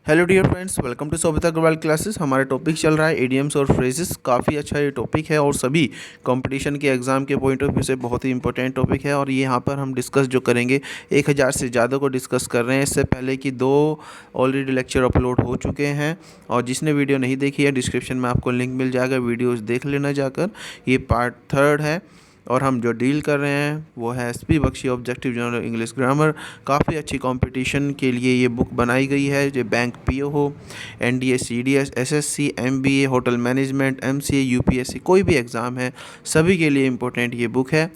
Hello dear friends, welcome to Sobhita Agarwal classes. हमारा topic चल रहा है एडियम्स और फ्रेजेस। काफ़ी अच्छा ये टॉपिक है और सभी कंपटीशन के एग्ज़ाम के पॉइंट ऑफ व्यू से बहुत ही इंपॉर्टेंट टॉपिक है। और ये यहाँ पर हम डिस्कस जो करेंगे 1000 से ज़्यादा को डिस्कस कर रहे हैं। इससे पहले कि 2 ऑलरेडी लेक्चर अपलोड हो चुके हैं और जिसने वीडियो नहीं देखी है डिस्क्रिप्शन में आपको लिंक मिल जाएगा, वीडियोज़ देख लेना जाकर। ये पार्ट 3 है और हम जो डील कर रहे हैं वो है S P Bakshi objective general English grammar. काफ़ी अच्छी कंपटीशन के लिए ये बुक बनाई गई है, जो बैंक पीओ हो, NDA, CDS, SSC, MBA, hotel management, MCA, UPSC, कोई भी एग्ज़ाम है सभी के लिए इम्पोर्टेंट ये बुक है।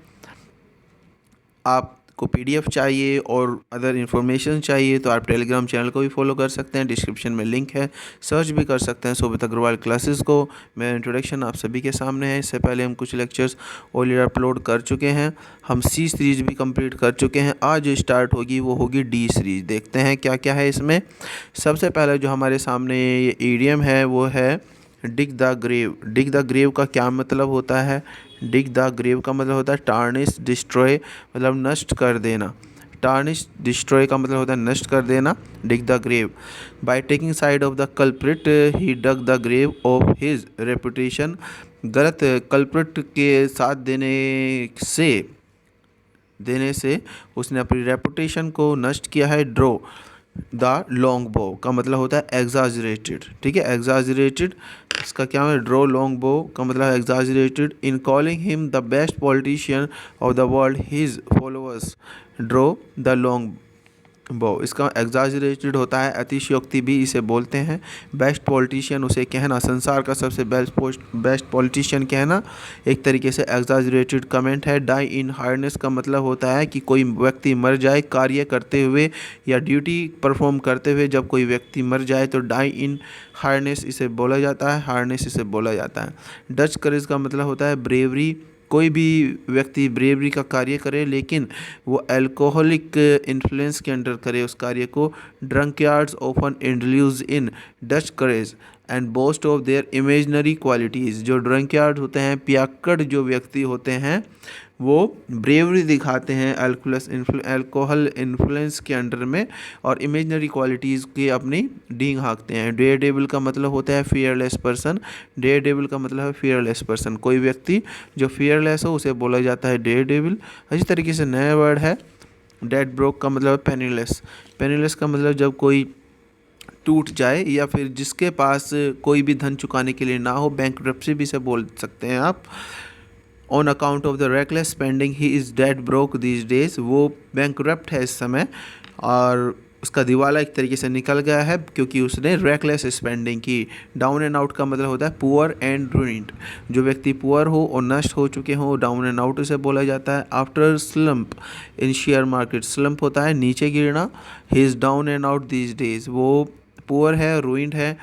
आपको पीडीएफ चाहिए और अदर इन्फॉर्मेशन चाहिए तो आप टेलीग्राम चैनल को भी फॉलो कर सकते हैं, डिस्क्रिप्शन में लिंक है। सर्च भी कर सकते हैं सोभिता अग्रवाल क्लासेस को। मेरा इंट्रोडक्शन आप सभी के सामने है। इससे पहले हम कुछ लेक्चर्स ऑलरेडी अपलोड कर चुके हैं। हम सी सीरीज़ भी कंप्लीट कर चुके हैं। आज जो स्टार्ट होगी वो होगी डी सीरीज़। देखते हैं क्या क्या है इसमें। सबसे पहले जो हमारे सामने ये ईडियम है वो है dig the grave. Dig the grave का क्या मतलब होता है? डिग द ग्रेव का मतलब होता है टार्निश, डिस्ट्रॉय मतलब नष्ट कर देना। टार्निश, डिस्ट्रॉय का मतलब होता है नष्ट कर देना। Dig the grave by taking side of the culprit he dug the grave of his reputation. गलत कल्प्रिट के साथ देने से उसने अपनी रेपुटेशन को नष्ट किया है। ड्रॉ द लॉन्ग बो का मतलब होता है एग्जाजरेटेड। ठीक है, एग्जाजरेटेड इसका क्या है? ड्रॉ लॉन्ग बो का मतलब है exaggerated. In calling him the best politician of the world his followers draw the long बो। इसका एग्जाजरेटेड होता है, अतिशयोक्ति भी इसे बोलते हैं। बेस्ट पॉलिटिशियन उसे कहना, संसार का सबसे बेस्ट पॉलिटिशियन कहना एक तरीके से एग्जाजरेटेड कमेंट है। डाई इन हार्नेस का मतलब होता है कि कोई व्यक्ति मर जाए कार्य करते हुए या ड्यूटी परफॉर्म करते हुए। जब कोई व्यक्ति मर जाए तो डाई इन हार्नेस इसे बोला जाता है, हार्नेस इसे बोला जाता है। डच करेज का मतलब होता है ब्रेवरी। कोई भी व्यक्ति ब्रेवरी का कार्य करे लेकिन वो अल्कोहलिक इन्फ्लुएंस के अंडर करे उस कार्य को। Drunkards often induce in Dutch courage and boast of their imaginary qualities. जो ड्रंकयार्ड होते हैं, पियक्कड़ जो व्यक्ति होते हैं, वो ब्रेवरी दिखाते हैं अल्कोहल इन्फ्लुएंस के अंडर में और इमेजनरी क्वालिटीज़ की अपनी डींग हाँकते हैं। डेयर डेविल का मतलब होता है फियरलेस पर्सन। डेयर डेविल का मतलब है फियरलेस पर्सन। कोई व्यक्ति जो फियरलेस हो उसे बोला जाता है डेयर डेविल। इसी तरीके से नया वर्ड है डेड ब्रोक का मतलब पेनीलेस। पेनीलेस का मतलब जब कोई टूट जाए या फिर जिसके पास कोई भी धन चुकाने के लिए ना हो, बैंकरप्सी भी से बोल सकते हैं आप। On account of the reckless spending he is dead broke these days. वो बैंकरप्ट है इस समय और उसका दिवाला एक तरीके से निकल गया है क्योंकि उसने रेकलेस स्पेंडिंग की। डाउन एंड आउट का मतलब होता है पुअर एंड रूइंड। जो व्यक्ति पुअर हो और नष्ट हो चुके हों, डाउन एंड आउट उसे बोला जाता है। आफ्टर स्लम्प इन शेयर मार्केट, स्लम्प होता है नीचे गिरना। He is down and out these days, वो पुअर है, रूइंड है।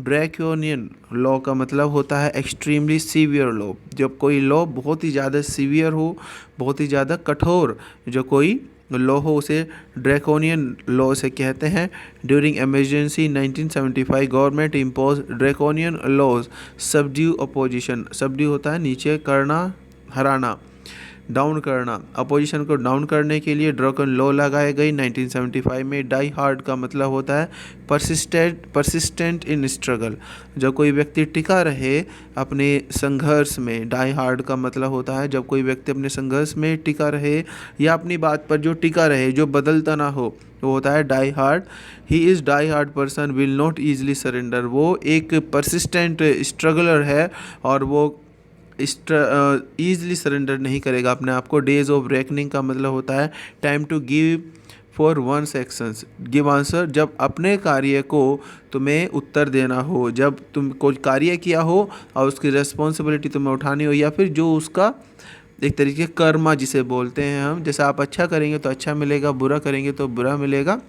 ड्रैकोनियन लॉ का मतलब होता है एक्सट्रीमली सीवियर लॉ। जब कोई लॉ बहुत ही ज़्यादा सीवियर हो, बहुत ही ज़्यादा कठोर जो कोई लॉ हो उसे ड्रैकोनियन लॉ से कहते हैं। During emergency 1975 government impose draconian laws subdue opposition. Subdue होता है नीचे करना, हराना, डाउन करना। अपोजिशन को डाउन करने के लिए ड्रैकोन लॉ लगाए गई 1975 में। डाई हार्ड का मतलब होता है परसिस्टेंट इन स्ट्रगल। जब कोई व्यक्ति टिका रहे अपने संघर्ष में। डाई हार्ड का मतलब होता है जब कोई व्यक्ति अपने संघर्ष में टिका रहे या अपनी बात पर जो टिका रहे, जो बदलता ना हो, वो होता है die hard. He is die hard person will not easily surrender. वो एक परसिस्टेंट स्ट्रगलर है और वो ईज़िली सरेंडर नहीं करेगा अपने आप को। डेज ऑफ रेकनिंग का मतलब होता है time to give for one's actions, give answer. जब अपने कार्य को तुम्हें उत्तर देना हो, जब तुम कोई कार्य किया हो और उसकी रिस्पॉन्सिबिलिटी तुम्हें उठानी हो, या फिर जो उसका एक तरीके कर्मा जिसे बोलते हैं हम, जैसे आप अच्छा करेंगे तो अच्छा मिलेगा, बुरा करेंगे तो बुरा मिलेगा।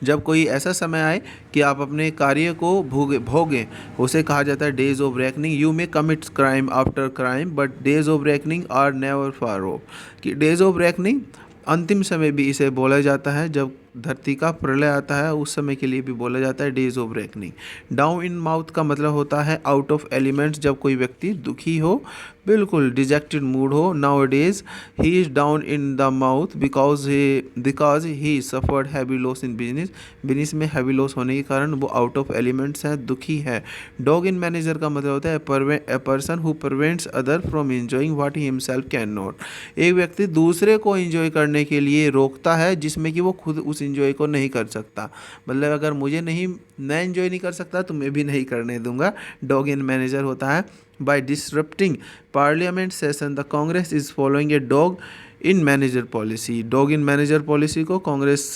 जब कोई ऐसा समय आए कि आप अपने कार्य को भोगें, उसे कहा जाता है days of reckoning. You may commit crime after crime but days of reckoning are never far off. कि डेज ऑफ रेकनिंग अंतिम समय भी इसे बोला जाता है जब धरती का प्रलय आता है उस समय के लिए भी बोला जाता है days of reckoning. Down in mouth का मतलब होता है आउट ऑफ एलिमेंट्स, जब कोई व्यक्ति दुखी हो, बिल्कुल डिजेक्टेड मूड हो। Now days he is down in the mouth because he suffered heavy loss in business, business में हैवी लॉस होने के कारण वो आउट ऑफ एलिमेंट्स है, दुखी है। डॉग इन मैनेजर का मतलब होता है a person who prevents other from enjoying what he himself can not, एक व्यक्ति दूसरे को एंजॉय करने के लिए रोकता है जिसमें कि वो खुद उस एंजॉय को नहीं कर सकता। मतलब अगर मैं एंजॉय नहीं कर सकता तो मैं भी नहीं करने दूंगा। डॉग इन मैनेजर होता है। By disrupting parliament session the Congress is following a dog in manager policy, dog in manager policy को कांग्रेस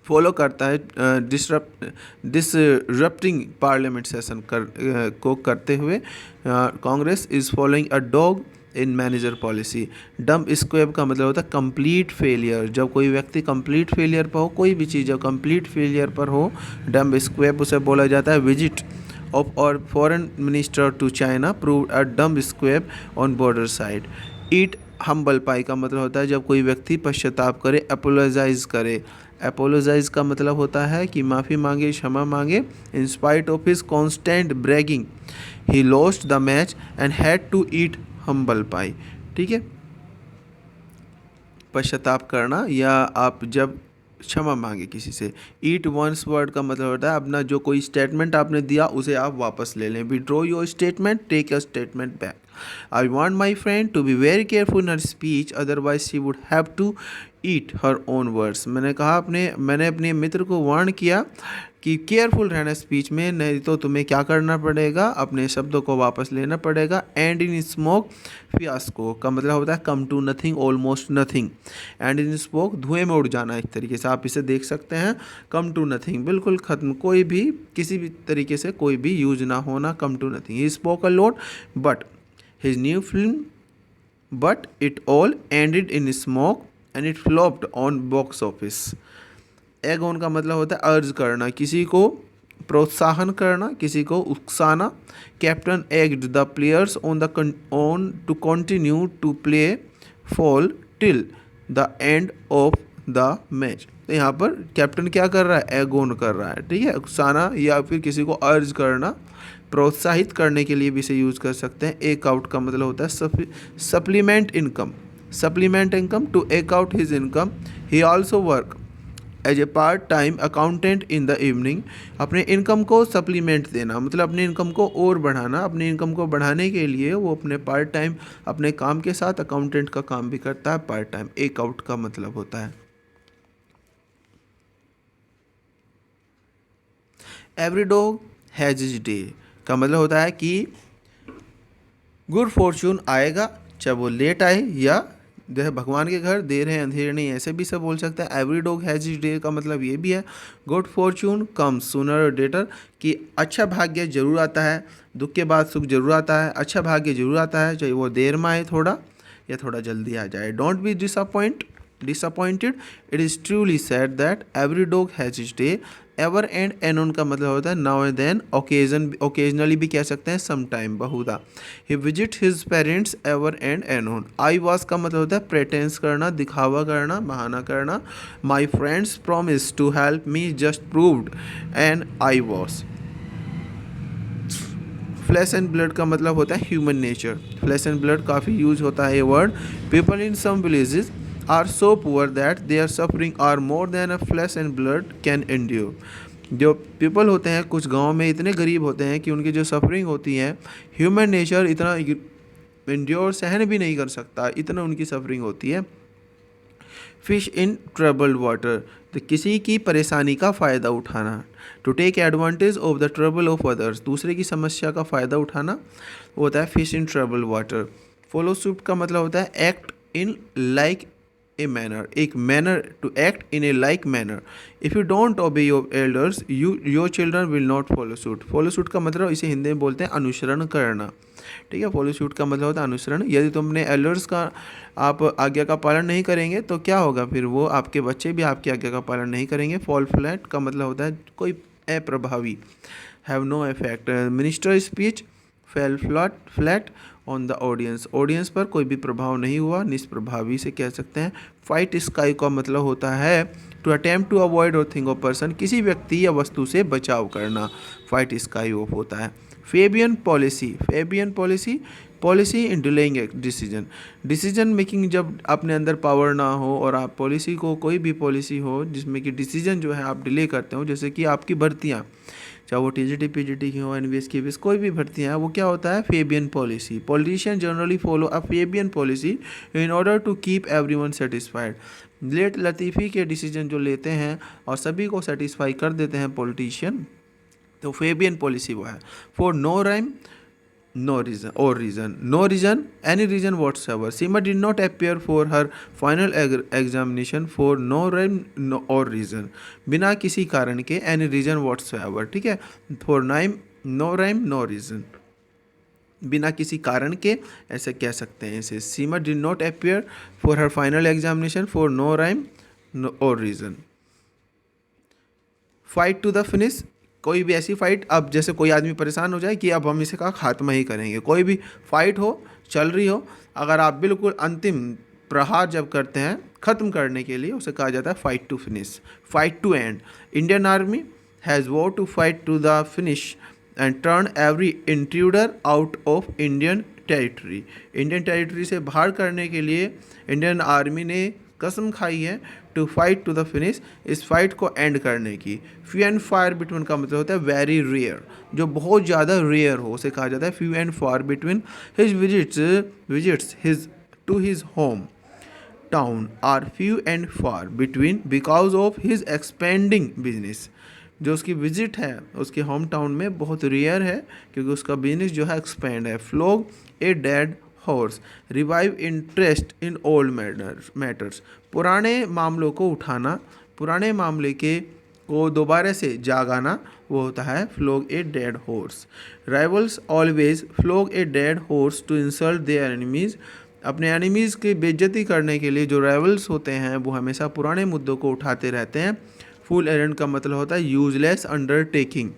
फॉलो करता है डिसरप्टिंग पार्लियामेंट सेशन को करते हुए। Congress is following a dog in manager policy. Damp squib का मतलब होता है कंप्लीट फेलियर, जब कोई व्यक्ति कंप्लीट फेलियर पर हो, कोई भी चीज़ जब कंप्लीट फेलियर पर हो, डम्ब स्क्वेब उसे बोला जाता है। Visit of our foreign minister to China prove a damp squib on border side. Eat humble pie का मतलब होता है जब कोई व्यक्ति पश्चाताप करे, अपोलोजाइज करे। अपोलोजाइज का मतलब होता है कि माफ़ी मांगे, क्षमा मांगे। In spite of his constant bragging he lost the match and had to eat humble pie. ठीक है, पश्चाताप करना या आप जब क्षमा मांगे किसी से। ईट वंस वर्ड का मतलब होता है अपना जो कोई स्टेटमेंट आपने दिया उसे आप वापस ले लें। Withdraw your statement, take your statement back. I want my friend to be very careful in her speech otherwise she would have to eat her own words. मैंने अपने मित्र को वार्न किया कि केयरफुल रहना स्पीच में, नहीं तो तुम्हें क्या करना पड़ेगा, अपने शब्दों को वापस लेना पड़ेगा। एंड इन स्मोक फियास्को का मतलब होता है come to nothing, almost nothing. And in smoke धुएं में उड़ जाना, एक तरीके से आप इसे देख सकते हैं। कम टू नथिंग बिल्कुल ख़त्म, कोई भी किसी भी तरीके से कोई भी यूज ना होना, come to nothing. He spoke a lot but his new film but it all ended in smoke and it flopped on box office. Egg on का मतलब होता है अर्ज करना, किसी को प्रोत्साहन करना, किसी को उकसाना। Captain egged the players on to continue to play fall till the end of the match. तो यहाँ पर कैप्टन क्या कर रहा है, एग ऑन कर रहा है। ठीक है, उकसाना या फिर किसी को अर्ज करना, प्रोत्साहित करने के लिए भी इसे यूज़ कर सकते हैं। एक आउट का मतलब होता है supplement income, supplement income to eke out his income. He also work as a part time accountant in the evening. अपने इनकम को सप्लीमेंट देना मतलब अपने इनकम को और बढ़ाना। अपने इनकम को बढ़ाने के लिए वो अपने पार्ट टाइम अपने काम के साथ अकाउंटेंट का काम भी करता है पार्ट टाइम। एक आउट का मतलब होता है। Every dog has his day का मतलब होता है कि गुड फॉर्चून आएगा, चाहे वो लेट आए या भगवान के घर देर है अंधेर नहीं, ऐसे भी सब बोल सकते हैं। Every dog has his day का मतलब ये भी है गुड फॉर्चून कम्स सूनर और लेटर, कि अच्छा भाग्य जरूर आता है, दुख के बाद सुख जरूर आता है, अच्छा भाग्य जरूर आता है, चाहे वो देर में आए थोड़ा या थोड़ा जल्दी आ जाए। Don't be disappointed, it is truly said that every dog has its day। Ever and anon का मतलब होता है नाउ एंड देन, ओकेजनली भी कह सकते हैं, समटाइम, बहुधा। He visit his parents ever and anon. I was का मतलब होता है प्रेटेंस करना, दिखावा करना, बहाना करना। My friends promise to help me just proved and I was. Flesh and blood का मतलब होता है human nature. Flesh and blood काफ़ी यूज होता है ये word. People in some villages are so poor that their suffering are more than a flesh and blood can endure. जो people होते हैं कुछ गांव में इतने गरीब होते हैं कि उनकी जो सफरिंग होती है ह्यूमन नेचर इतना एंड्योर सहन भी नहीं कर सकता, इतना उनकी सफरिंग होती है। फिश इन ट्रबल्ड वाटर, तो किसी की परेशानी का फ़ायदा उठाना। To take advantage of the trouble of others, दूसरे की समस्या का फ़ायदा उठाना, वो होता है fish in troubled water. Follow suit का मतलब होता है act in like a manner, एक manner, to act in a like manner. If you don't obey your elders your children will not follow suit. Follow suit का मतलब इसे हिंदी में बोलते हैं अनुसरण करना। ठीक है, फॉलो सूट का मतलब होता है अनुसरण। यदि तुम अपने एल्डर्स का आप आज्ञा का पालन नहीं करेंगे तो क्या होगा, फिर वो आपके बच्चे भी आपकी आज्ञा का पालन नहीं करेंगे। फॉल फ्लैट का मतलब होता है कोई अप्रभावी, have no effect. Minister speech fell flat on the audience, audience पर कोई भी प्रभाव नहीं हुआ, निष्प्रभावी से कह सकते हैं। फाइट स्काई का मतलब होता है टू अटेम्प्ट टू अवॉइड और थिंग ऑफ पर्सन, किसी व्यक्ति या वस्तु से बचाव करना, फाइट स्काई ऑफ होता है। Fabian policy policy in delaying decision making, जब अपने अंदर पावर ना हो और आप पॉलिसी को, कोई भी पॉलिसी हो जिसमें कि डिसीजन जो है आप डिले करते हो, जैसे कि आपकी भर्तियाँ, चाहे वो टीजीटी पीजीटी की हो, एनवीएस की भी, कोई भी भर्तियाँ हैं, वो क्या होता है, Fabian policy. Politician generally follow a Fabian policy in order to keep everyone satisfied. Late लतीफ़ी के डिसीजन जो लेते हैं और सभी को सेटिस्फाई कर देते हैं पॉलिटिशियन, तो फेबियन पॉलिसी वो है। For no rhyme no reason any reason whatsoever, Seema did not appear for her final examination for no rhyme or reason, बिना किसी कारण के, any reason whatsoever, ठीक है। for no rhyme no reason, बिना किसी कारण के, ऐसे कह सकते हैं इसे। Seema did not appear for her final examination for no rhyme or reason। Fight to the finish, कोई भी ऐसी फाइट, अब जैसे कोई आदमी परेशान हो जाए कि अब हम इसे का खात्मा ही करेंगे, कोई भी फाइट हो, चल रही हो, अगर आप बिल्कुल अंतिम प्रहार जब करते हैं ख़त्म करने के लिए, उसे कहा जाता है fight to finish, fight to end. Indian army has war to fight to the finish and turn every intruder out of Indian territory. Indian territory से बाहर करने के लिए इंडियन आर्मी ने कसम खाई है to fight to the finish, इस फाइट को एंड करने की। फ्यू एंड फार बिटवीन का मतलब होता है वेरी रेयर, जो बहुत ज़्यादा रेयर हो, उसे कहा जाता है few and far between. His visits his to his home town are few and far between because of his expanding business. जो उसकी विजिट है उसके होम टाउन में बहुत रेयर है क्योंकि उसका बिजनेस जो है एक्सपेंड है। Flog a dead horse, revive interest in old matters, पुराने मामलों को उठाना, पुराने मामले को दोबारा से जागाना, वो होता है flog a dead horse. Rivals always flog a dead horse to insult their enemies, अपने एनिमीज़ की बेइज्जती करने के लिए जो राइवल्स होते हैं वो हमेशा पुराने मुद्दों को उठाते रहते हैं। फुल एरेंड का मतलब होता है यूजलेस अंडरटेकिंग,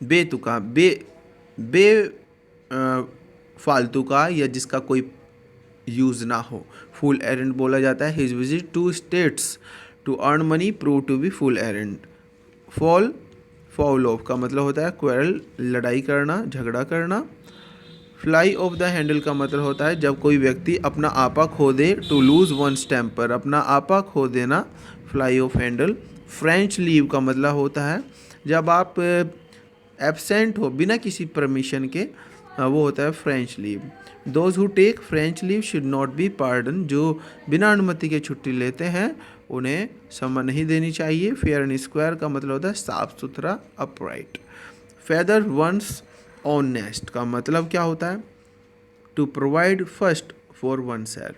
बेतुका, फालतू का या जिसका कोई यूज़ ना हो, फुल एरेंड बोला जाता है। His visit to States to earn money prove to be fool errand. Fall off का मतलब होता है क्वेरल, लड़ाई करना, झगड़ा करना। फ्लाई ऑफ द हैंडल का मतलब होता है जब कोई व्यक्ति अपना आपा खो दे, टू लूज़ वंस टेम्पर, अपना आपा खो देना, fly of Henle. French leave का मतलब होता है जब आप एब्सेंट हो बिना किसी परमिशन के, वो होता है French leave. Those who take French leave should not be pardon, जो बिना अनुमति के छुट्टी लेते हैं उन्हें क्षमा नहीं देनी चाहिए। फेयर एंड स्क्वायर का मतलब होता है साफ सुथरा, upright. Feather one's on nest का मतलब क्या होता है, to provide first for oneself.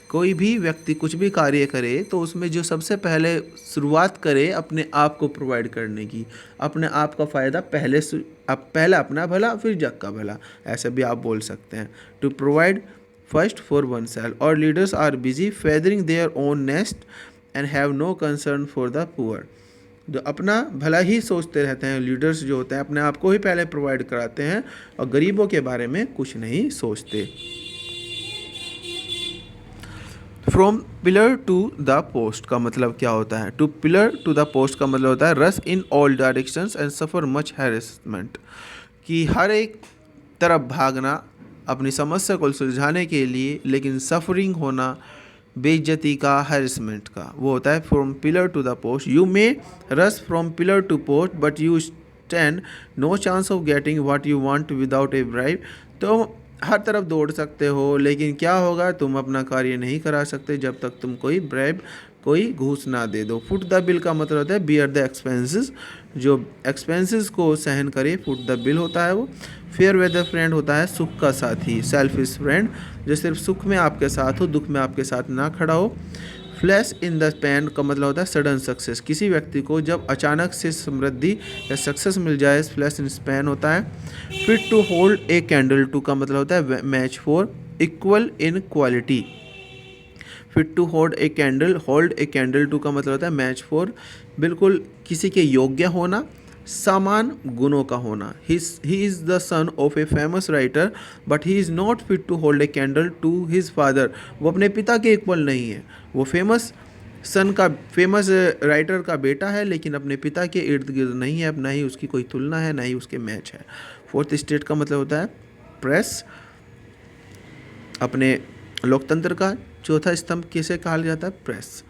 कोई भी व्यक्ति कुछ भी कार्य करे तो उसमें जो सबसे पहले शुरुआत करे अपने आप को प्रोवाइड करने की, अपने आप का फ़ायदा पहले अपना भला फिर जग का भला, ऐसा भी आप बोल सकते हैं। To provide first for oneself. और leaders are busy feathering their own nest and have no concern for the poor, जो अपना भला ही सोचते रहते हैं, लीडर्स जो होते हैं अपने आप को ही पहले प्रोवाइड कराते हैं और गरीबों के बारे में कुछ नहीं सोचते। From pillar to the post का मतलब क्या होता है, to pillar to the post का मतलब होता है rush in all directions and suffer much harassment, कि हर एक तरफ भागना अपनी समस्या को सुलझाने के लिए, लेकिन सफरिंग होना बेइज्जती का, हैरेसमेंट का, वो होता है from pillar to the post. You may rush from pillar to post but you stand no chance of getting what you want without a bribe. तो हर तरफ दौड़ सकते हो लेकिन क्या होगा, तुम अपना कार्य नहीं करा सकते जब तक तुम कोई ब्राइब, कोई घूस ना दे दो। फुट द बिल का मतलब होता है बियर द एक्सपेंसेस, जो एक्सपेंसेस को सहन करे, फुट द बिल होता है वो। फेयर वेदर फ्रेंड होता है सुख का साथी, सेल्फिश फ्रेंड जो सिर्फ सुख में आपके साथ हो, दुख में आपके साथ ना खड़ा हो। फ्लैश इन द पैन का मतलब होता है सडन सक्सेस, किसी व्यक्ति को जब अचानक से समृद्धि या सक्सेस मिल जाए, फ्लैश इन स्पैन होता है। Fit to hold a candle to का मतलब होता है match for, equal in quality. Fit to hold a candle to का मतलब होता है मैच फॉर, बिल्कुल किसी के योग्य होना, समान गुणों का होना। He is the son of a famous writer but he is not fit to hold a candle to his father. वो अपने पिता के इक्वल नहीं है। वो फेमस राइटर का बेटा है लेकिन अपने पिता के इर्द गिर्द नहीं है, ना ही उसकी कोई तुलना है, ना ही उसके मैच है। फोर्थ स्टेट का मतलब होता है प्रेस, अपने लोकतंत्र का चौथा स्तंभ किसे कहा जाता है? Press.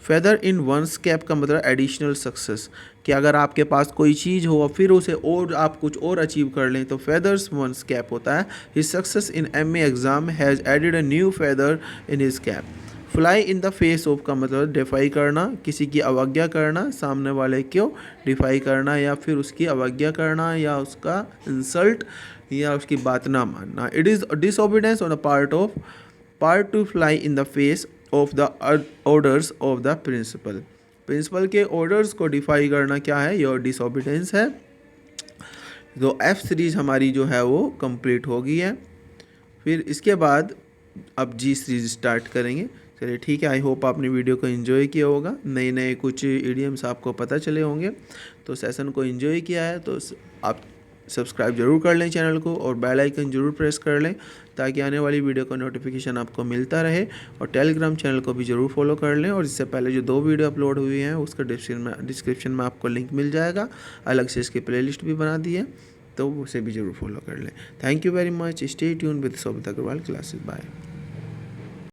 Feather in one's cap का मतलब एडिशनल सक्सेस, कि अगर आपके पास कोई चीज़ हो और फिर उसे और आप कुछ और अचीव कर लें तो फेदर्स वंस कैप होता है। His success in MA exam has added a new feather in his cap. Fly in the face of का मतलब डिफाई करना, किसी की अवज्ञा करना, सामने वाले को डिफाई करना या फिर उसकी अवज्ञा करना या उसका इंसल्ट या उसकी बात ना मानना। It is disobedience on the part to fly in the face of the orders of the principal के ऑर्डर्स को डिफाई करना क्या है? योर डिसओबीडियंस है। तो एफ सीरीज हमारी जो है वो कंप्लीट हो गई है। फिर इसके बाद अब जी सीरीज स्टार्ट करेंगे। चलिए ठीक है, आई होप आपने वीडियो को एंजॉय किया होगा, नए नए कुछ इडियम्स आपको पता चले होंगे। तो सेशन को एंजॉय किया है तो आप सब्सक्राइब जरूर कर लें चैनल को और बेल आइकन जरूर प्रेस कर लें ताकि आने वाली वीडियो का नोटिफिकेशन आपको मिलता रहे। और टेलीग्राम चैनल को भी ज़रूर फॉलो कर लें। और इससे पहले जो 2 वीडियो अपलोड हुई हैं उसका डिस्क्रिप्शन में आपको लिंक मिल जाएगा, अलग से इसकी प्लेलिस्ट भी बना दी है, तो उसे भी ज़रूर फॉलो कर लें। Thank you very much. Stay tune with Sobit Agarwal classes. Bye.